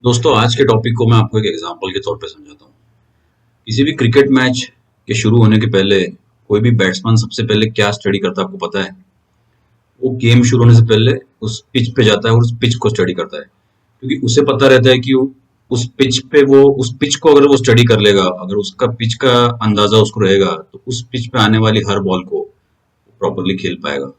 दोस्तों आज के टॉपिक को मैं आपको एक एग्जांपल के तौर पे समझाता हूँ। किसी भी क्रिकेट मैच के शुरू होने के पहले कोई भी बैट्समैन सबसे पहले क्या स्टडी करता है आपको पता है? वो गेम शुरू होने से पहले उस पिच पे जाता है और उस पिच को स्टडी करता है, क्योंकि उसे पता रहता है कि उस पिच को अगर वो स्टडी कर लेगा, अगर उसका पिच का अंदाजा उसको रहेगा तो उस पिच पे आने वाली हर बॉल को प्रॉपरली खेल पाएगा।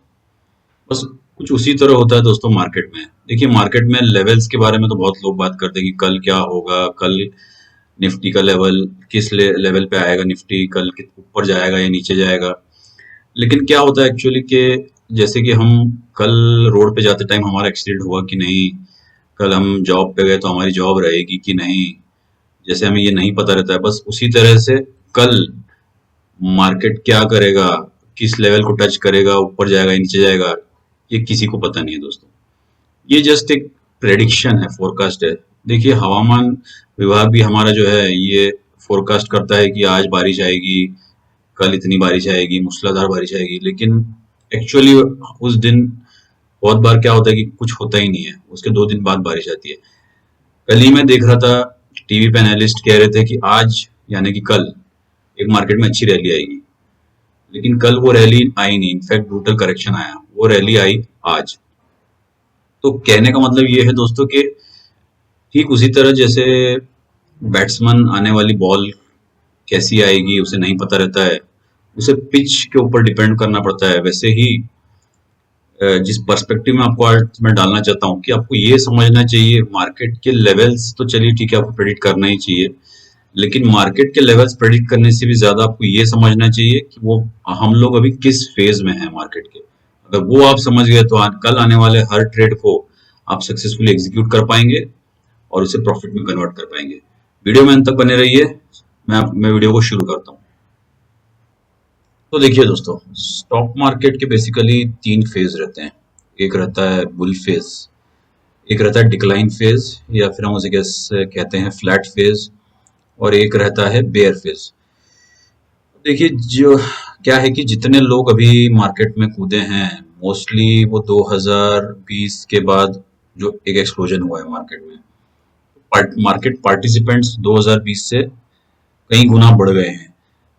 बस कुछ उसी तरह होता है दोस्तों मार्केट में। देखिए मार्केट में लेवल्स के बारे में तो बहुत लोग बात करते हैं कि कल क्या होगा, कल निफ्टी का लेवल किस लेवल पे आएगा, निफ्टी कल ऊपर जाएगा या नीचे जाएगा। लेकिन क्या होता है एक्चुअली कि जैसे कि हम कल रोड पे जाते टाइम हमारा एक्सीडेंट हुआ कि नहीं, कल हम जॉब पे गए तो हमारी जॉब रहेगी कि नहीं, जैसे हमें ये नहीं पता रहता है, बस उसी तरह से कल मार्केट क्या करेगा, किस लेवल को टच करेगा, ऊपर जाएगा या नीचे जाएगा, ये किसी को पता नहीं है दोस्तों। ये जस्ट एक प्रेडिक्शन है, फोरकास्ट है। देखिए हवामान विभाग भी हमारा जो है ये फोरकास्ट करता है कि आज बारिश आएगी, कल इतनी बारिश आएगी, मूसलाधार बारिश आएगी, लेकिन एक्चुअली उस दिन बहुत बार क्या होता है कि कुछ होता ही नहीं है, उसके 2 दिन बाद बारिश आती है। कल ही मैं देख रहा था, टीवी पे एनालिस्ट कह रहे थे कि आज यानी कि कल एक मार्केट में अच्छी रैली आएगी, लेकिन कल वो रैली आई नहीं, इनफैक्ट ब्रूटल करेक्शन आया, वो रैली आई आज। तो कहने का मतलब ये है दोस्तों कि ठीक उसी तरह जैसे बैट्समैन आने वाली बॉल कैसी आएगी उसे नहीं पता रहता है, उसे पिच के ऊपर डिपेंड करना पड़ता है, वैसे ही जिस पर्सपेक्टिव में आपको आज मैं डालना चाहता हूँ कि आपको ये समझना चाहिए मार्केट के लेवल्स तो चलिए ठीक है, आपको प्रेडिक्ट करना ही चाहिए, लेकिन मार्केट के लेवल्स प्रेडिक्ट करने से भी ज्यादा आपको ये समझना चाहिए कि वो हम लोग अभी किस फेज में हैं मार्केट के। अगर वो आप समझ गए तो कल आने वाले हर ट्रेड को आप सक्सेसफुली एग्जीक्यूट कर पाएंगे और उसे प्रॉफिट में कन्वर्ट कर पाएंगे। वीडियो में अंत तक बने रहिए। मैं वीडियो को शुरू करता हूँ। तो देखिए दोस्तों, स्टॉक मार्केट के बेसिकली 3 फेज रहते हैं। एक रहता है बुल फेज, एक रहता है डिक्लाइन फेज या फिर हम उसे कहते हैं फ्लैट फेज, और एक रहता है बेयर फेज। देखिए जो क्या है कि जितने लोग अभी मार्केट में कूदे हैं, मोस्टली वो 2020 के बाद जो एक एक्सप्लोजन हुआ है मार्केट में, मार्केट पार्टिसिपेंट्स 2020 से कई गुना बढ़ गए हैं।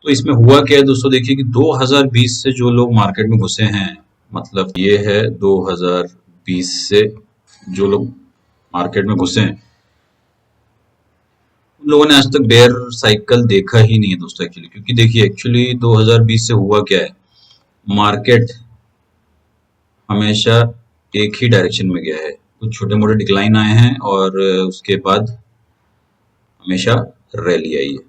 तो इसमें हुआ क्या है दोस्तों, देखिए कि 2020 से जो लोग मार्केट में घुसे हैं, मतलब ये है 2020 से जो लोग मार्केट में घुसे हैं, उन लोगों ने आज तक बेयर साइकिल देखा ही नहीं है दोस्तों एक्चुअली। क्योंकि देखिए एक्चुअली 2020 से हुआ क्या है, मार्केट हमेशा एक ही डायरेक्शन में गया है, कुछ छोटे मोटे डिक्लाइन आए हैं और उसके बाद हमेशा रैली आई है।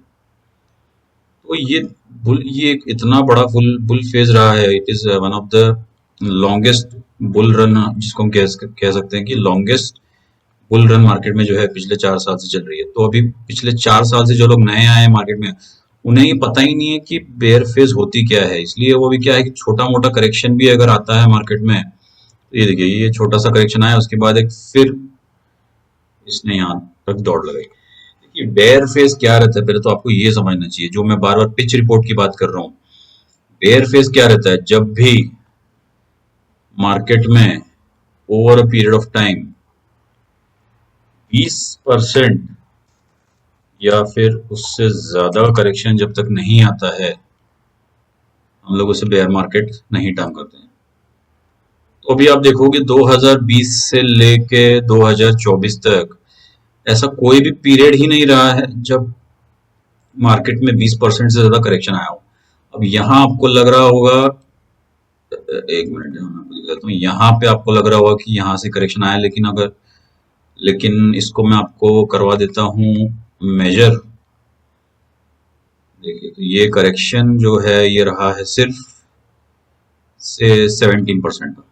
तो ये एक इतना बड़ा बुल फेज रहा है। It is one of the longest bull run, जिसको हम कह सकते हैं कि लॉन्गेस्ट बुल रन मार्केट में जो है पिछले 4 साल से चल रही है। तो अभी पिछले 4 साल से जो लोग नए आए हैं मार्केट में, उन्हें ये पता ही नहीं है कि बेयर फेज होती क्या है। इसलिए वो भी क्या है कि छोटा मोटा करेक्शन भी अगर आता है मार्केट में, तो ये देखिए ये छोटा सा करेक्शन आया, उसके बाद एक फिर इसने यहाँ तक दौड़ लगाई। देखिए बेयर फेज क्या रहता है, पहले तो आपको ये समझना चाहिए, जो मैं बार बार पिच रिपोर्ट की बात कर रहा हूँ। बेयर फेज क्या रहता है, जब भी मार्केट में over a period of time 20% या फिर उससे ज्यादा करेक्शन जब तक नहीं आता है, हम लोग उसे बेयर मार्केट नहीं टर्म करते हैं। तो अभी आप देखोगे 2020 से लेके 2024 तक ऐसा कोई भी पीरियड ही नहीं रहा है जब मार्केट में 20% से ज्यादा करेक्शन आया हो। अब यहाँ आपको लग रहा होगा, एक मिनट मैं आपको दिखाता हूँ, यहाँ पे आपको लग रहा होगा कि यहाँ से करेक्शन आया, लेकिन इसको मैं आपको करवा देता हूँ मेजर। देखिए तो ये करेक्शन जो है ये रहा है सिर्फ से 17% का।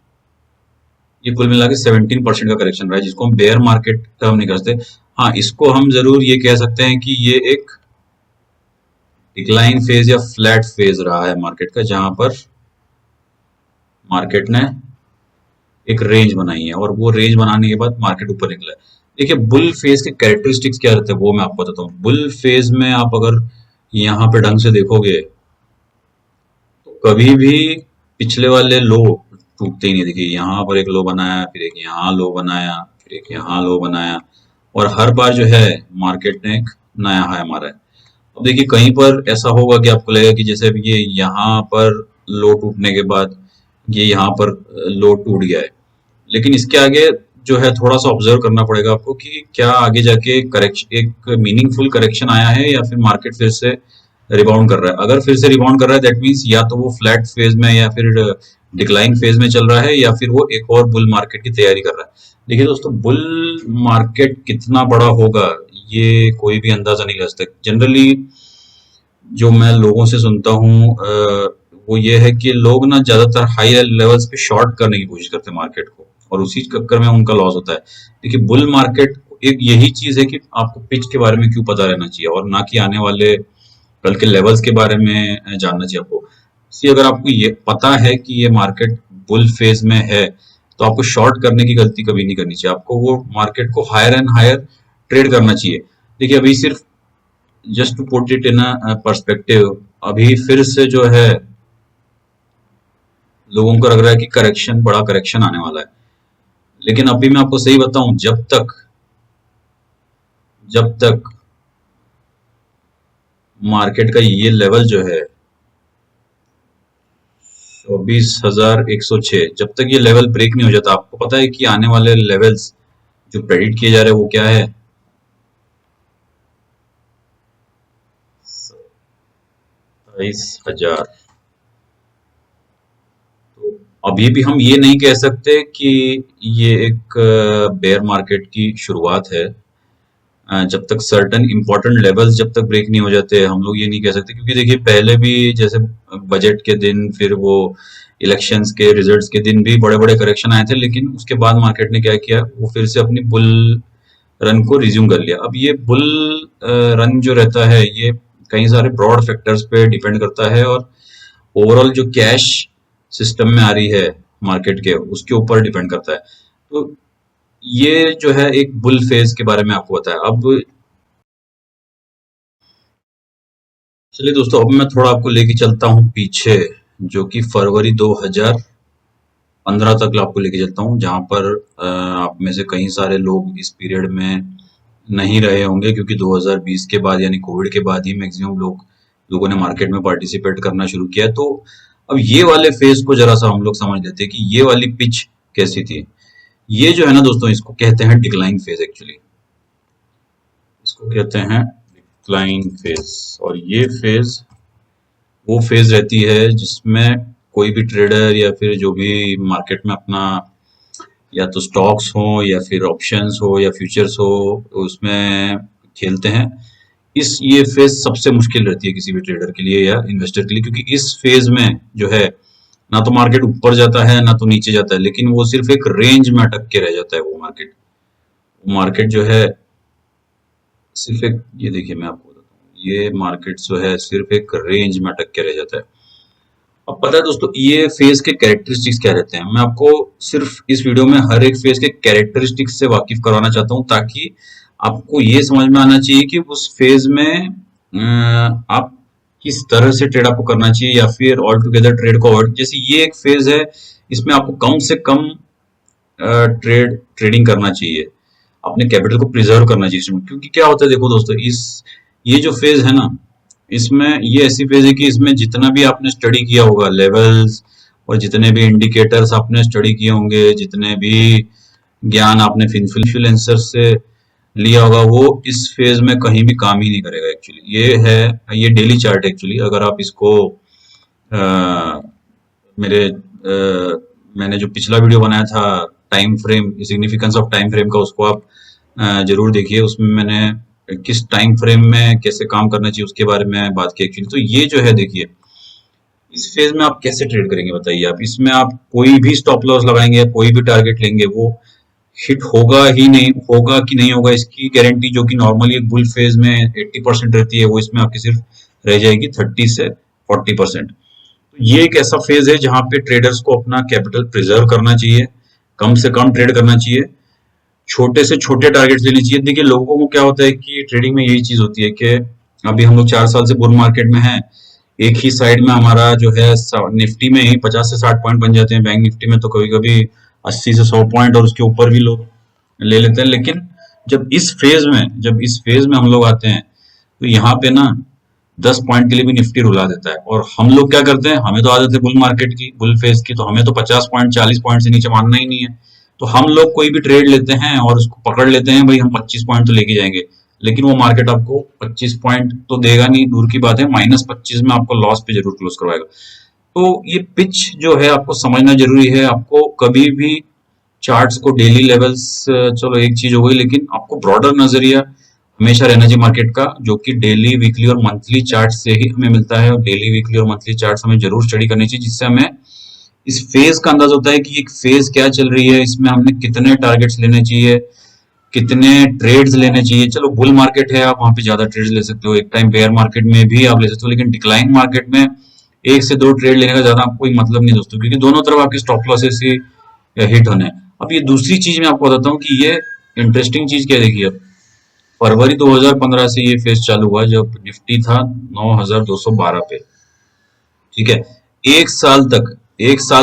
ये कुल मिला के 17% का करेक्शन रहा है, जिसको हम बेयर मार्केट टर्म नहीं करते। हाँ, इसको हम जरूर ये कह सकते हैं कि ये एक डिक्लाइन फेज या फ्लैट फेज रहा है मार्केट का, जहां पर मार्केट ने एक रेंज बनाई है और वो रेंज बनाने के बाद मार्केट ऊपर निकला है। देखिए बुल फेज के कैरेक्टरिस्टिक्स क्या रहते हैं वो मैं आपको बताता हूँ। बुल फेज में आप अगर यहाँ पे ढंग से देखोगे तो कभी भी पिछले वाले लो टूटते ही नहीं। देखिए यहाँ पर एक लो बनाया, फिर एक यहाँ लो बनाया, फिर एक यहाँ लो बनाया, और हर बार जो है मार्केट ने एक नया हाई मारा है। अब देखिए कहीं पर ऐसा होगा कि आपको लगेगा कि जैसे अभी ये यहाँ पर लो टूटने के बाद ये यहाँ पर लो टूट गया है, लेकिन इसके आगे जो है थोड़ा सा ऑब्जर्व करना पड़ेगा आपको कि क्या आगे जाके करेक्शन, एक मीनिंगफुल करेक्शन आया है या फिर मार्केट फिर से रिबाउंड कर रहा है। अगर फिर से रिबाउंड कर रहा है दैट मीन्स या तो वो फ्लैट फेज में या फिर डिक्लाइन फेज में चल रहा है या फिर वो एक और बुल मार्केट की तैयारी कर रहा है। देखिए दोस्तों, बुल मार्केट कितना बड़ा होगा ये कोई भी अंदाजा नहीं लगा सकता। जनरली जो मैं लोगों से सुनता हूँ वो ये है कि लोग ना ज्यादातर हाई लेवल्स पे शॉर्ट करने की कोशिश करते हैं मार्केट को, और उसी चक्कर में उनका लॉस होता है। देखिए बुल मार्केट एक यही चीज है कि आपको पिच के बारे में क्यों पता रहना चाहिए और ना कि आने वाले कल के लेवल्स के बारे में जानना चाहिए आपको। इसलिए अगर आपको ये पता है कि ये मार्केट बुल फेज में है तो आपको शॉर्ट करने की गलती कभी नहीं करनी चाहिए। आपको वो मार्केट को हायर एंड हायर ट्रेड करना चाहिए। देखिए अभी सिर्फ just to put it in perspective, अभी फिर से जो है लोगों को लग रहा है कि करेक्शन, बड़ा करेक्शन आने वाला है। लेकिन अभी मैं आपको सही बताऊं, जब तक मार्केट का ये लेवल जो है 24,106, जब तक ये लेवल ब्रेक नहीं हो जाता, आपको पता है कि आने वाले लेवल्स जो प्रेडिक्ट किए जा रहे हैं वो क्या है? 27,000। तो अभी भी हम ये नहीं कह सकते कि ये एक बेयर मार्केट की शुरुआत है। जब तक सर्टेन इंपॉर्टेंट लेवल्स जब तक ब्रेक नहीं हो जाते हम लोग ये नहीं कह सकते, क्योंकि देखिए पहले भी जैसे बजट के दिन, फिर वो इलेक्शंस के रिजल्ट्स के दिन भी बड़े बड़े करेक्शन आए थे, लेकिन उसके बाद मार्केट ने क्या किया, वो फिर से अपनी बुल रन को रिज्यूम कर लिया। अब ये बुल रन जो रहता है ये कई सारे ब्रॉड फैक्टर्स पे डिपेंड करता है और ओवरऑल जो कैश सिस्टम में आ रही है मार्केट के उसके ऊपर डिपेंड करता है। तो ये जो है एक बुल फेज के बारे में आपको बताया। अब चलिए दोस्तों, अब मैं थोड़ा आपको लेके चलता हूँ पीछे, जो कि फरवरी 2015 तक आपको लेके चलता हूँ, जहां पर आप में से कई सारे लोग इस पीरियड में नहीं रहे होंगे, क्योंकि 2020 के बाद यानी कोविड के बाद ही मैक्सिमम लोगों ने मार्केट में पार्टिसिपेट करना शुरू किया। तो अब ये वाले फेज को जरा सा हम लोग समझ लेते हैं कि ये वाली पिच कैसी थी। ये जो है ना दोस्तों, इसको कहते हैं डिक्लाइन फेज। एक्चुअली इसको कहते हैं डिक्लाइन फेज, और ये फेज वो फेज रहती है जिसमें कोई भी ट्रेडर या फिर जो भी मार्केट में अपना या तो स्टॉक्स हो या फिर ऑप्शंस हो या फ्यूचर्स हो उसमें खेलते हैं। ये फेज सबसे मुश्किल रहती है किसी भी ट्रेडर के लिए या इन्वेस्टर के लिए, क्योंकि इस फेज में जो है ना तो मार्केट ऊपर जाता है ना तो नीचे जाता है, लेकिन वो सिर्फ एक रेंज में अटक के रह जाता है। वो मार्केट जो है सिर्फ एक, ये देखिए मैं आपको बताता हूँ, ये मार्केट जो है सिर्फ एक रेंज में अटक के रह जाता है। अब पता है दोस्तों ये फेज के कैरेक्टरिस्टिक्स क्या रहते हैं, मैं आपको सिर्फ इस वीडियो में हर एक फेज के कैरेक्टरिस्टिक्स से वाकिफ करवाना चाहता हूँ, ताकि आपको ये समझ में आना चाहिए कि उस फेज में आप किस तरह से ट्रेड आपको करना चाहिए या फिर ऑल टुगेदर ट्रेड को अवॉइड। जैसे ये एक फेज है, इसमें आपको कम से कम ट्रेडिंग करना चाहिए, अपने कैपिटल को प्रिजर्व करना चाहिए। क्योंकि क्या होता है देखो दोस्तों, ये जो फेज है ना, इसमें ये ऐसी फेज है कि इसमें जितना भी आपने स्टडी किया होगा लेवल्स और जितने भी इंडिकेटर्स आपने स्टडी किए होंगे, जितने भी ज्ञान आपने इन्फ्लुएंसर से लिया होगा, वो इस फेज में कहीं भी काम ही नहीं करेगा। एक्चुअली ये डेली चार्ट है। एक्चुअली अगर आप इसको मैंने जो पिछला वीडियो बनाया था time frame, significance of time frame का, उसको आप जरूर देखिए। उसमें मैंने किस टाइम फ्रेम में कैसे काम करना चाहिए उसके बारे में बात की एक्चुअली। तो ये जो है देखिए, इस फेज में आप कैसे ट्रेड करेंगे बताइए। आप इसमें आप कोई भी स्टॉप लॉस लगाएंगे, कोई भी टारगेट लेंगे, वो हिट होगा ही नहीं, होगा कि नहीं होगा इसकी गारंटी जो कि नॉर्मली एक बुल फेज में 80% रहती है, वो इसमें आपकी सिर्फ रह जाएगी 30 से 40%। तो ये एक ऐसा फेज है जहां पे ट्रेडर्स को अपना कैपिटल प्रिजर्व करना चाहिए, कम से कम ट्रेड करना चाहिए, छोटे से छोटे टारगेट्स लेने चाहिए। देखिए लोगों को क्या होता है कि ट्रेडिंग में यही चीज होती है कि अभी हम लोग 4 साल से बुल मार्केट में हैं, एक ही साइड में हमारा जो है निफ्टी में ही 50 से 60 पॉइंट बन जाते हैं, बैंक निफ्टी में तो कभी कभी 80 से 100 पॉइंट और उसके ऊपर भी लोग ले लेते हैं। लेकिन जब इस फेज में हम लोग आते हैं तो यहाँ पे ना 10 पॉइंट के लिए भी निफ्टी रुला देता है, और हम लोग क्या करते हैं, हमें तो आदत है बुल मार्केट की, बुल फेज की, तो हमें तो 50 पॉइंट 40 पॉइंट से नीचे मानना ही नहीं है। तो हम लोग कोई भी ट्रेड लेते हैं और उसको पकड़ लेते हैं, भाई हम 25 पॉइंट तो लेके जाएंगे, लेकिन वो मार्केट आपको 25 पॉइंट तो देगा नहीं, दूर की बात है -25 में आपको लॉस पे जरूर क्लोज करवाएगा। तो ये पिच जो है आपको समझना जरूरी है। आपको कभी भी चार्ट्स को डेली लेवल्स, चलो एक चीज हो गई, लेकिन आपको ब्रॉडर नजरिया हमेशा रहना चाहिए मार्केट का, जो कि डेली वीकली और मंथली चार्ट से ही हमें मिलता है। और डेली वीकली और मंथली चार्ट हमें जरूर स्टडी करनी चाहिए, जिससे हमें इस फेज का अंदाजा होता है कि एक फेज क्या चल रही है, इसमें हमने कितने टारगेट्स लेने चाहिए, कितने ट्रेड्स लेने चाहिए। चलो बुल मार्केट है, आप वहां पे ज्यादा ट्रेड्स ले सकते हो, एक टाइम बेयर मार्केट में भी आप ले सकते हो, लेकिन डिक्लाइन मार्केट में एक से दो ट्रेड लेने का ज्यादा आपको कोई मतलब नहीं दोस्तों, क्योंकि दोनों तरफ आपके स्टॉप लॉसेस ही हिट होने हैं। अब ये दूसरी चीज मैं आपको बताता हूँ कि ये इंटरेस्टिंग चीज क्या, देखिए अब फरवरी 2015 से ये फेज चालू हुआ जब निफ्टी था 9212 पे, ठीक है। एक साल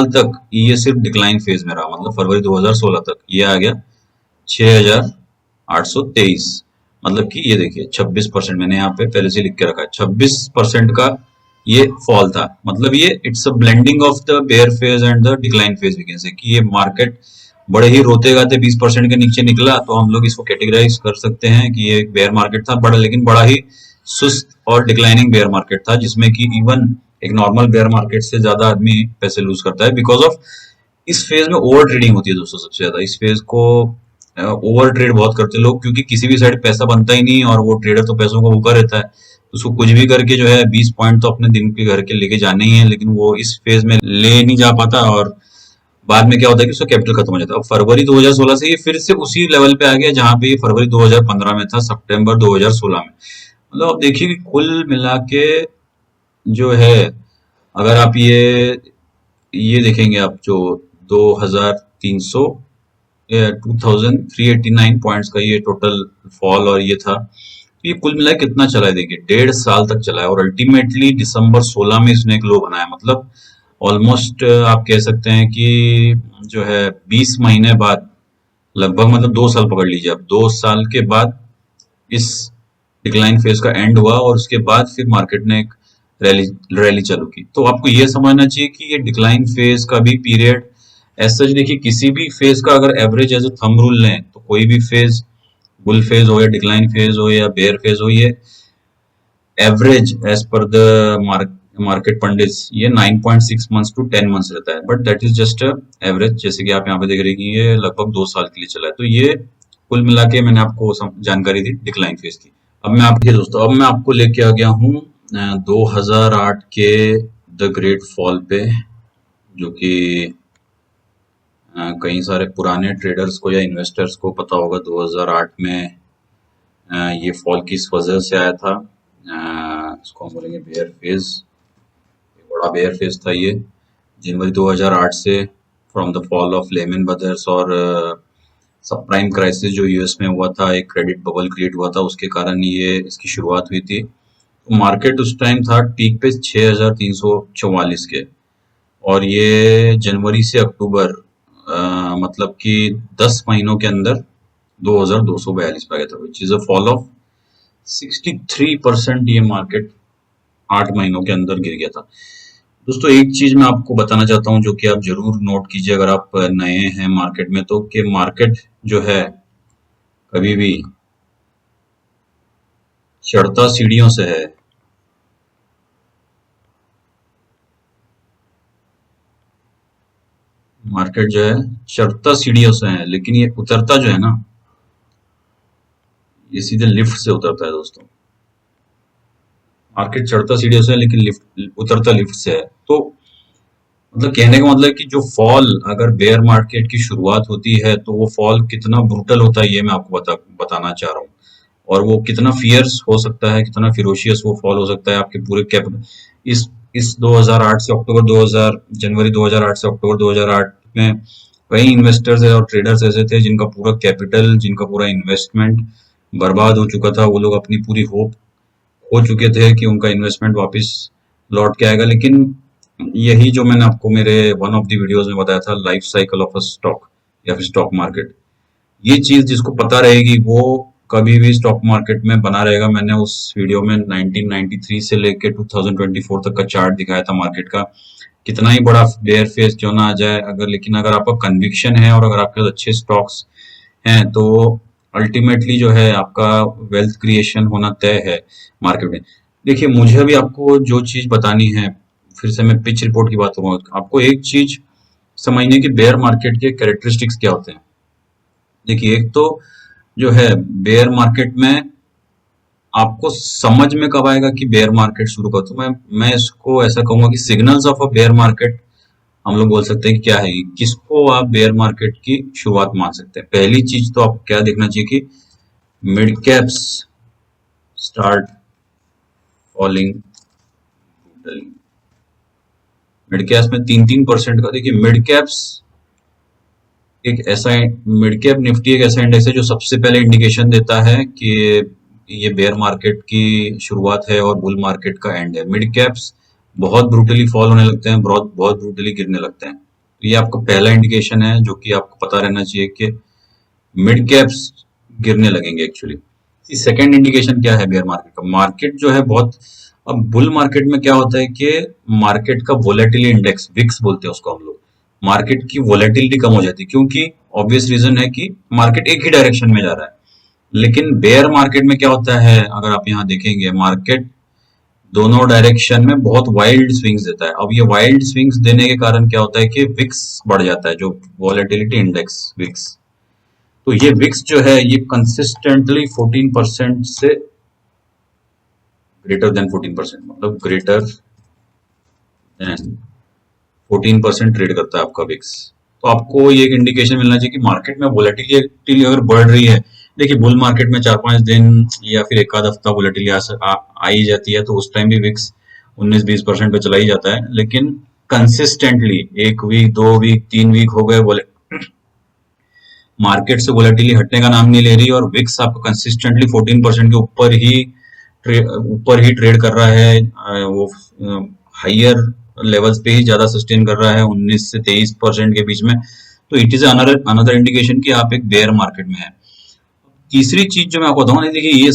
तक ये सिर्फ डिक्लाइन फेज में रहा, मतलब फरवरी 2016 तक ये आ गया 6823, मतलब कि ये देखिए 26%, मैंने यहाँ पे पहले से लिख के रखा है 26% का ये फॉल था। मतलब ये it's a blending of the bear phase and the decline phase, we can say कि ये मार्केट बड़े ही रोते गाते 20% के नीचे निकला, तो हम लोग इसको कैटेगराइज कर सकते हैं कि ये एक बेयर मार्केट था, बड़ा लेकिन बड़ा ही सुस्त और डिक्लाइनिंग बेयर मार्केट था, जिसमें कि इवन एक नॉर्मल बेयर मार्केट से ज्यादा आदमी पैसे लूज करता है बिकॉज ऑफ इस फेज में ओवर ट्रेडिंग होती है दोस्तों। सबसे ज्यादा इस फेज को ओवर ट्रेड बहुत करते हैं लोग, क्योंकि किसी भी साइड पैसा बनता ही नहीं, और वो ट्रेडर तो पैसों का भूखा रहता है, तो उसको कुछ भी करके जो है 20 पॉइंट तो अपने दिन के घर के लेके जाने ही है, लेकिन वो इस फेज में ले नहीं जा पाता, और बाद में क्या होता है कि उसका कैपिटल खत्म हो जाता है। अब फरवरी 2016 से ये फिर से उसी लेवल पे आ गया जहां पे ये फरवरी 2015 में था, सितंबर 2016 में। मतलब आप देखिए कि कुल मिला के जो है, अगर आप ये देखेंगे आप, जो 2300 2389 पॉइंट्स का ये टोटल फॉल और ये था, ये कुल मिला के कितना चला है देखिए, 1.5 साल तक चला है, और अल्टीमेटली दिसंबर 16 में इसने एक लो बनाया। मतलब ऑलमोस्ट आप कह सकते हैं कि जो है 20 महीने बाद, लगभग मतलब 2 साल पकड़ लीजिए आप, 2 साल के बाद इस डिक्लाइन फेज का एंड हुआ, और उसके बाद फिर मार्केट ने एक रैली रैली चालू की। तो आपको ये समझना चाहिए कि ये डिक्लाइन फेज का भी पीरियड ऐसा, देखिए किसी भी फेज का अगर average as a thumb rule लें, तो कोई भी फेज, बुल फेज हो या डिक्लाइन फेज हो या बेयर फेज हो, ये average as per the market pundits ये 9.6 मंथ्स टू 10 मंथ्स रहता है, but that is just average. जैसे कि आप यहाँ पे देख रहे हैं कि ये लगभग 2 साल के लिए चला है। तो ये कुल मिला के मैंने आपको जानकारी दी डिक्लाइन फेज की। अब मैं आपके दोस्तों, अब मैं आपको लेके आ गया हूँ 2008 के द ग्रेट फॉल पे, जो कि कई सारे पुराने ट्रेडर्स को या इन्वेस्टर्स को पता होगा 2008 में ये फॉल किस वजह से आया था। इसको हम बोलेंगे बेयर फेज, बड़ा बेयर फेज था ये जनवरी 2008 से, from the fall of Lehman Brothers और सब प्राइम क्राइसिस जो यूएस में हुआ था, एक क्रेडिट बबल क्रिएट हुआ था, उसके कारण ये इसकी शुरुआत हुई थी। तो मार्केट उस टाइम था पीक पे 6344 के, और ये जनवरी से अक्टूबर मतलब कि 10 महीनों के अंदर 2242 पे गया था, which is a fall of 63%। ये मार्केट 8 महीनों के अंदर गिर गया था दोस्तों। एक चीज मैं आपको बताना चाहता हूं, जो कि आप जरूर नोट कीजिए अगर आप नए हैं मार्केट में, तो कि मार्केट जो है कभी भी चढ़ता सीढ़ियों से है। मार्केट जो है चढ़ता सीढ़ियों से है, लेकिन ये उतरता जो है ना, ये सीधे लिफ्ट से उतरता है दोस्तों। मार्केट चढ़ता सीढ़ियों से है, लेकिन लिफ्ट उतरता लिफ्ट से है। तो मतलब कहने का मतलब कि जो फॉल अगर बेयर मार्केट की शुरुआत होती है, तो वो फॉल कितना ब्रूटल होता है ये मैं आपको बताना चाह रहा हूँ, और वो कितना फियर्स हो सकता है, कितना फिरोशियस वो फॉल हो सकता है आपके पूरे कैपिटल। इस 2008 से अक्टूबर 2000, जनवरी 2008 से अक्टूबर 2008 में कई इन्वेस्टर्स और ट्रेडर्स ऐसे थे जिनका पूरा कैपिटल, जिनका पूरा इन्वेस्टमेंट बर्बाद हो चुका था। वो लोग अपनी पूरी होप हो चुके थे कि उनका इन्वेस्टमेंट वापस लौट के आएगा, लेकिन यही जो मैंने आपको मेरे वन ऑफ द वीडियोस में बताया था, life cycle of a stock या फिर स्टॉक मार्केट, ये चीज जिसको पता रहेगी वो कभी भी स्टॉक मार्केट में बना रहेगा। मैंने उस वीडियो में 1993 से लेके 2024 तक का चार्ट दिखाया था मार्केट का। कितना ही बड़ा बेयर फेस क्यों ना आ जाए, अगर लेकिन अगर आपका कन्विक्शन है और अगर आपके पास अच्छे स्टॉक्स हैं तो अल्टीमेटली जो है आपका वेल्थ क्रिएशन होना तय है मार्केट में। देखिए, मुझे अभी आपको जो चीज बतानी है, फिर से मैं पिच रिपोर्ट की बात करूंगा, आपको एक चीज समझने की बेयर मार्केट के कैरेक्टरिस्टिक्स क्या होते हैं। देखिए, एक तो जो है बेयर मार्केट में आपको समझ में कब आएगा कि बेयर मार्केट शुरू कर, तो मैं इसको ऐसा कहूंगा कि signals of a bear market हम लोग बोल सकते हैं कि क्या है, किसको आप बेयर मार्केट की शुरुआत मान सकते हैं। पहली चीज तो आपको क्या देखना चाहिए कि mid caps start falling. Mid caps में 3-3% का, देखिए मिड कैप्स एक ऐसा, मिड कैप निफ्टी एक ऐसा इंडेक्स है जो सबसे पहले इंडिकेशन देता है कि ये बेयर मार्केट की शुरुआत है और बुल मार्केट का एंड है। मिड कैप्स बहुत ब्रूटली फॉल होने लगते हैं, बहुत बहुत ब्रूटली गिरने लगते हैं। तो ये आपका पहला इंडिकेशन है जो कि आपको पता रहना चाहिए कि मिड कैप्स गिरने लगेंगे एक्चुअली। सेकेंड इंडिकेशन क्या है बेयर मार्केट का, मार्केट जो है बहुत, अब बुल मार्केट में क्या होता है कि मार्केट का वोलेटिलिटी इंडेक्स, विक्स बोलते हैं उसको हम लोग, मार्केट की वोलेटिलिटी कम हो जाती है, क्योंकि ऑब्वियस रीजन है कि मार्केट एक ही डायरेक्शन में जा रहा है। लेकिन बेयर मार्केट में क्या होता है, अगर आप यहाँ देखेंगे मार्केट दोनों डायरेक्शन में बहुत वाइल्ड स्विंग्स देता है। अब ये वाइल्ड स्विंग्स देने के कारण क्या होता है कि विक्स बढ़ जाता है, जो वॉलेटिलिटी इंडेक्स विक्स। तो ये विक्स जो है ये कंसिस्टेंटली 14% से ग्रेटर देन 14%, मतलब ग्रेटर देन 14% ट्रेड करता है आपका विक्स। तो आपको ये एक इंडिकेशन मिलना चाहिए कि मार्केट में वोलेटिलिटी अगर बढ़ रही है। देखिए, बुल मार्केट में 4-5 दिन या फिर एक आध हफ्ता वोलेटिलिटी आ ही जाती है, तो उस टाइम भी विक्स 19-20% पे चला ही जाता है। लेकिन कंसिस्टेंटली 1 वीक, 2 वीक, 3 वीक हो गए, मार्केट से वोलेटिलिटी हटने का नाम नहीं ले रही और विक्स आपको कंसिस्टेंटली 14% के ऊपर ही ट्रेड कर रहा है। वो हायर लेवल्स पे ही ज्यादा सस्टेन कर रहा है, 19 से 23% के बीच में। तो इट इज अनदर इंडिकेशन कि आप एक बेयर मार्केट में है। तीसरी चीज जो मैं आपको बताऊँ, देखिए ये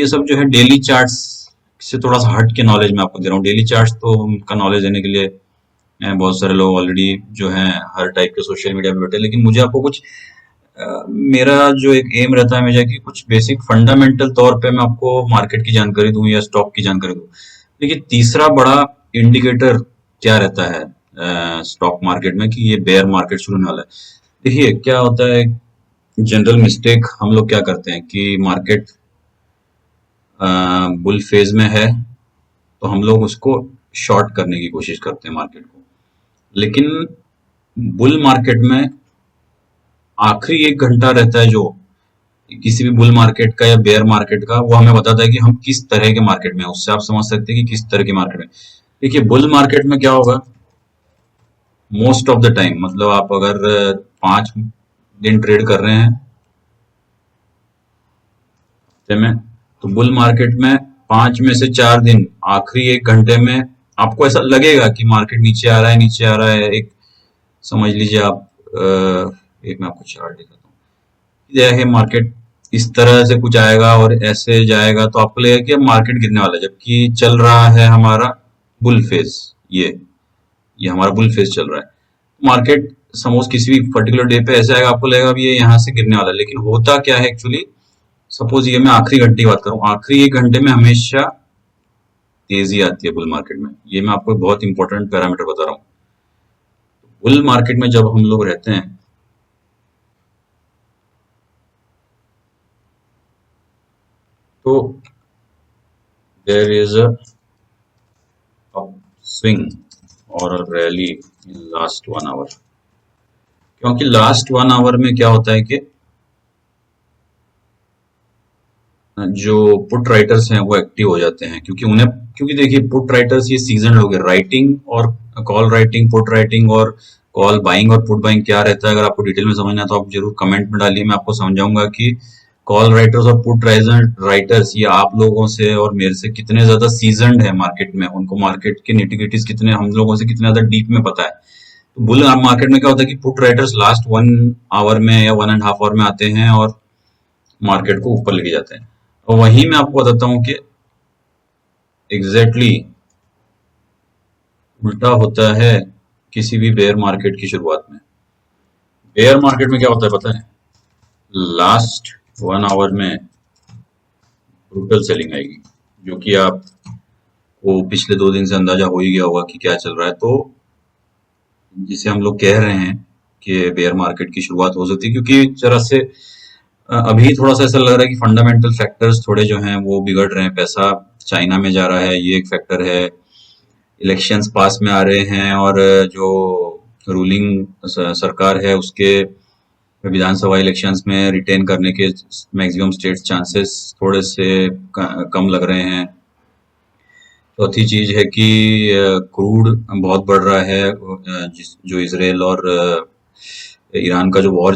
सब जो है डेली चार्ट्स से थोड़ा सा हट के नॉलेज मैं आपको दे रहा हूँ। डेली चार्ट्स तो उनका नॉलेज देने के लिए बहुत सारे लोग ऑलरेडी जो है हर टाइप के सोशल मीडिया पे बैठे, लेकिन मुझे आपको कुछ मेरा जो एक एम रहता है हमेशा कि कुछ बेसिक फंडामेंटल तौर पे मैं आपको मार्केट की जानकारी दूं या स्टॉक की जानकारी दूं। देखिए, तीसरा बड़ा इंडिकेटर क्या रहता है स्टॉक मार्केट में कि ये बेयर मार्केट शुरू होने वाला है। देखिए, क्या होता है, जनरल मिस्टेक हम लोग क्या करते हैं कि मार्केट बुल फेज में है तो हम लोग उसको शॉर्ट करने की कोशिश करते हैं मार्केट को। लेकिन बुल मार्केट में आखिरी 1 घंटा रहता है जो किसी भी बुल मार्केट का या बेयर मार्केट का, वो हमें बताता है कि हम किस तरह के मार्केट में हैं। उससे आप समझ सकते हैं कि किस तरह के मार्केट में। देखिए, बुल मार्केट में क्या होगा, मोस्ट ऑफ द टाइम, मतलब आप अगर 5 दिन ट्रेड कर रहे हैं में, तो बुल मार्केट में 5 में से 4 दिन आखिरी 1 घंटे में आपको ऐसा लगेगा कि मार्केट नीचे आ रहा है, नीचे आ रहा है। एक समझ लीजिए आप, एक मैं आपको चार्ट दिखाता हूँ, यह है मार्केट इस तरह से कुछ आएगा और ऐसे जाएगा, तो आपको लगेगा कि अब मार्केट गिरने वाला है, जबकि चल रहा है हमारा बुल फेज। ये हमारा बुल फेज चल रहा है। मार्केट सपोज किसी भी पर्टिकुलर डे पे ऐसे आएगा, आपको लगेगा अब ये यहाँ से गिरने वाला है। लेकिन होता क्या है एक्चुअली, सपोज ये मैं आखिरी घंटे की बात करूं, आखिरी 1 घंटे में हमेशा तेजी आती है बुल मार्केट में। ये मैं आपको बहुत इंपॉर्टेंट पैरामीटर बता रहा हूँ। बुल मार्केट में जब हम लोग रहते हैं तो देयर इज अ स्विंग और रैली इन लास्ट 1 आवर। क्योंकि लास्ट 1 आवर में क्या होता है कि जो पुट राइटर्स हैं वो एक्टिव हो जाते हैं, क्योंकि देखिए पुट राइटर्स ये सीजन लोग हैं। राइटिंग और कॉल राइटिंग, पुट राइटिंग और कॉल बाइंग और पुट बाइंग क्या रहता है, अगर आपको डिटेल में समझना है तो आप जरूर कमेंट में डालिए, मैं आपको समझाऊंगा कि कॉल राइटर्स और पुट राइटर्स ये आप लोगों से और मेरे से कितने ज्यादा सीजनड है मार्केट में, उनको मार्केट के निटिग्रिटीज कितने हम लोगों से कितने ज्यादा डीप में पता है। बुल मार्केट में क्या होता है कि पुट राइटर्स लास्ट 1 आवर में या 1.5 आवर में आते हैं और मार्केट को ऊपर लेके जाते हैं। और वहीं मैं आपको बताता हूँ कि एग्जैक्टली उल्टा होता है किसी भी बेयर मार्केट की शुरुआत में। बेयर मार्केट में क्या होता है पता है? लास्ट 1 आवर में ब्रूटल सेलिंग आएगी, जो कि आपको पिछले 2 दिन से अंदाजा हो ही गया होगा कि क्या चल रहा है। तो जिसे हम लोग कह रहे हैं कि बेयर मार्केट की शुरुआत हो सकती है, क्योंकि जरा से अभी थोड़ा सा ऐसा लग रहा है कि फंडामेंटल फैक्टर्स थोड़े जो हैं वो बिगड़ रहे हैं। पैसा चाइना में जा रहा है, ये एक फैक्टर है। इलेक्शंस पास में आ रहे हैं और जो रूलिंग सरकार है उसके विधानसभा इलेक्शंस में रिटेन करने के मैक्सिमम स्टेट्स चांसेस थोड़े से कम लग रहे हैं। चौथी चीज है कि क्रूड बहुत बढ़ रहा है, जो इसराइल और ईरान का जो वॉर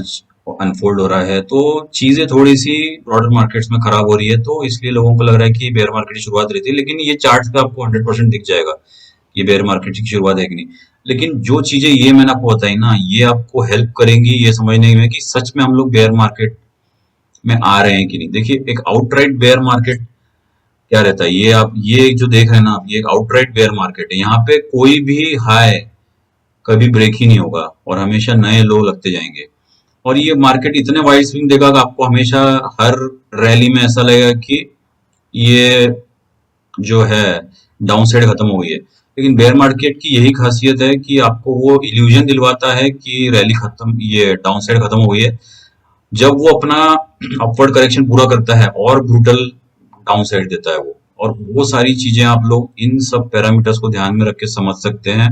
अनफोल्ड हो रहा है, तो चीजें थोड़ी सी ब्रॉडर मार्केट्स में खराब हो रही है। तो इसलिए लोगों को लग रहा है कि बेयर मार्केट की शुरुआत रहती है। लेकिन ये चार्ट पे आपको 100% दिख जाएगा ये बेयर मार्केट की शुरुआत है कि नहीं। लेकिन जो चीजें ये मैंने आपको बताई ना, ये आपको हेल्प करेंगी ये समझने में कि सच में हम लोग बेयर मार्केट में आ रहे हैं कि नहीं। देखिए, एक आउटराइट बेयर मार्केट क्या रहता है, ये आप ये जो देख रहे हैं ना आप, ये एक आउटराइट बेयर मार्केट है। यहाँ पे कोई भी हाई कभी ब्रेक ही नहीं होगा और हमेशा नए लो लगते जाएंगे। और ये मार्केट इतने वाइड स्विंग देगा कि आपको हमेशा हर रैली में ऐसा लगेगा कि ये जो है डाउन साइड खत्म हो गई है। लेकिन बेयर मार्केट की यही खासियत है कि आपको वो इल्यूजन दिलवाता है कि रैली खत्म, ये डाउन साइड खत्म हो गई है। जब वो अपना अपवर्ड करेक्शन पूरा करता है और ब्रूटल डाउन साइड देता है वो। और वो सारी चीजें आप लोग इन सब पैरामीटर्स को ध्यान में रख के समझ सकते हैं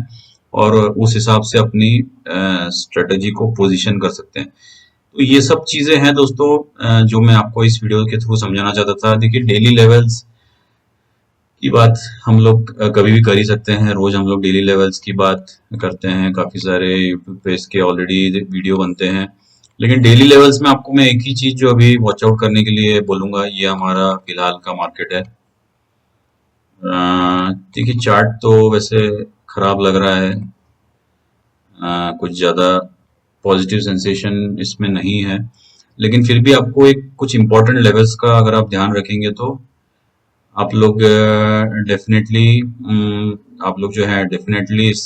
और उस हिसाब से अपनी स्ट्रेटजी को पोजीशन कर सकते हैं। तो ये सब चीजें हैं दोस्तों, जो मैं आपको इस वीडियो के थ्रू समझाना चाहता था। देखिए, डेली लेवल्स की बात हम लोग कभी भी कर ही सकते हैं। रोज हम लोग डेली लेवल्स की बात करते हैं, काफी सारे यूट्यूब पे इसके ऑलरेडी वीडियो बनते हैं। लेकिन डेली लेवल्स में आपको मैं एक ही चीज जो अभी वॉच आउट करने के लिए बोलूंगा, ये हमारा फिलहाल का मार्केट है। देखिए, चार्ट तो वैसे खराब लग रहा है, कुछ ज्यादा पॉजिटिव सेंसेशन इसमें नहीं है। लेकिन फिर भी आपको एक कुछ इंपॉर्टेंट लेवल्स का अगर आप ध्यान रखेंगे तो आप लोग डेफिनेटली आप लोग जो है डेफिनेटली इस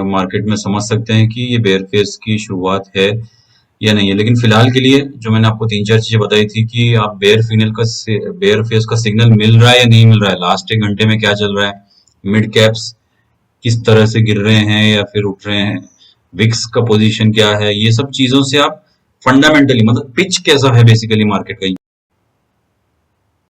मार्केट में समझ सकते हैं कि ये बेयर फेस की शुरुआत है या नहीं है। लेकिन फिलहाल के लिए जो मैंने आपको 3-4 चीजें बताई थी कि आप बेयर फेस का सिग्नल मिल रहा है या नहीं मिल रहा है, लास्ट 1 घंटे में क्या चल रहा है, मिड कैप्स किस तरह से गिर रहे हैं या फिर उठ रहे हैं, विक्स का पोजीशन क्या है, ये सब चीजों से आप फंडामेंटली मतलब पिच कैसा है बेसिकली मार्केट का